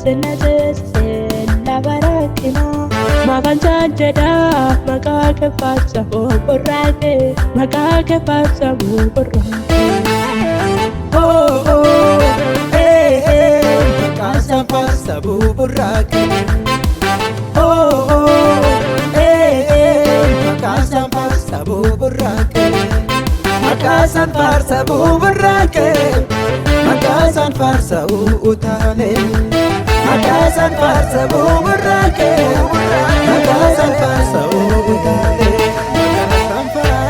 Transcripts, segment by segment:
Sinasese la barakina Maganja jeda Magake pasa burake Magake pasa burake Oh oh hey hey Makasan pasa burake Oh oh hey hey Makasan pasa burake Makasan pasa burake Makasan farsa utale Makasan farsa burake Makasan farsa utale Makasan farsa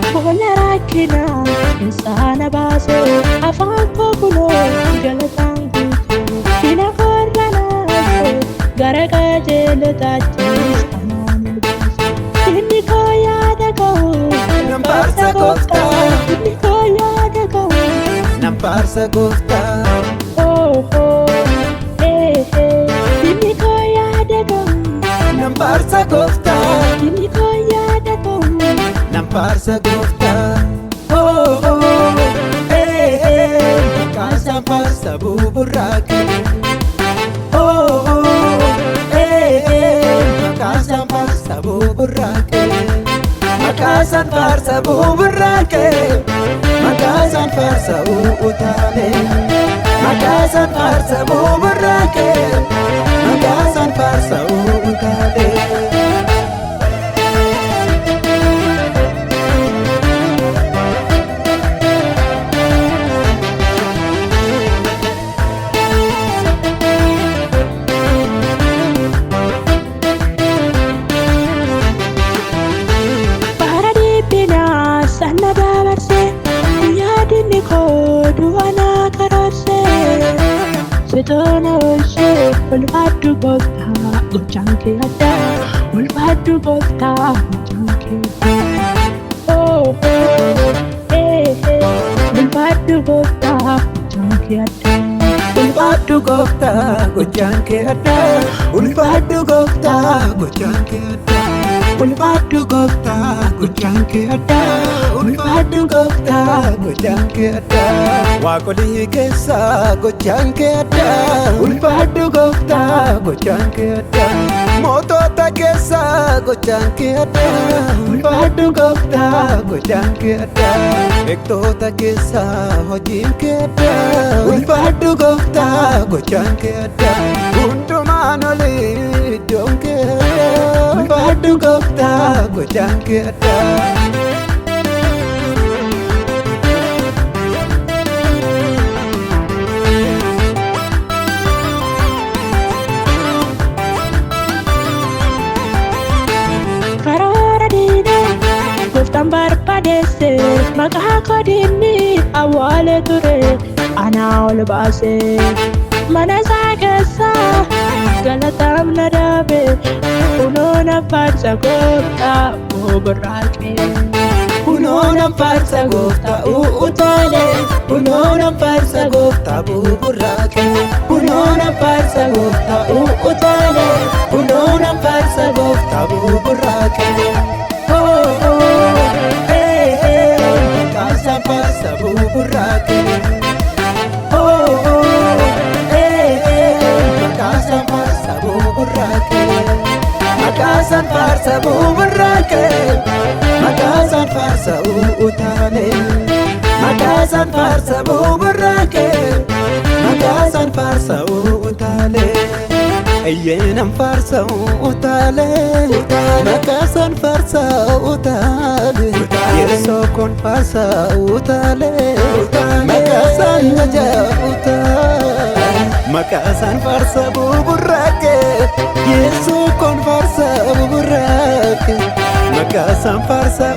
Rakina insana baso afan populo galatan gutu kina farlana garaka jelatatis anan inni koya dako Namparsa gofta inni koya dako Namparsa gofta oh oh eh inni koya dako Namparsa gofta inni koya dako Namparsa gofta Oh oh hey hey Makasan farsa burake Oh oh hey hey Makasan farsa burake Makasan farsa burake Makasan farsa utale Makasan farsa burake Makasan farsa utale Setona olshe ulfaddu gotta gochanke adda ulfaddu gotta gochanke oh ulfaddu gotta gochanke adda Ulfaddu gofta gochanke adda Ulfaddu gofta gochanke adda Ulfaddu gofta gochanke adda Ulfaddu gofta gochanke adda Waaqolii keessa gochanke adda Ulfaddu gofta gochanke adda Mootota keessa gochanke adda Ulfaddu gofta gochanke adda Beektoota keessa hojiinke adda Ulfaddu gofta gochanke adda Hundumaan olii iddoonke Ulfaddu gofta gochanke adda Karara dine goftan barbaadesse maqaa kodinni awwaale ture ana ol baase mana isaa keessa galatam na dhabe kunoona farsa gooftaa burraaqe Kunoona farsa gofta utale Kunoona farsa gofta burraaqe Kunoona farsa gofta utale Kunoona farsa gofta burraaqe Oh oh hey hey Makasan farsa burraaqe Oh oh hey hey Makasan farsa burraaqe Makasan farsa burraaqe Makasan farsa utale Makasan farsa burraaqe Makasan farsa utale Ayyenam farsa utale Makasan farsa utale Yeso kon farsa utale Makasan naja utale Makasan farsa burraaqe Yeso kon farsa burraaqe Makasan farsa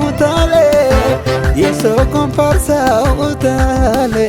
utale Yeso kon farsa utale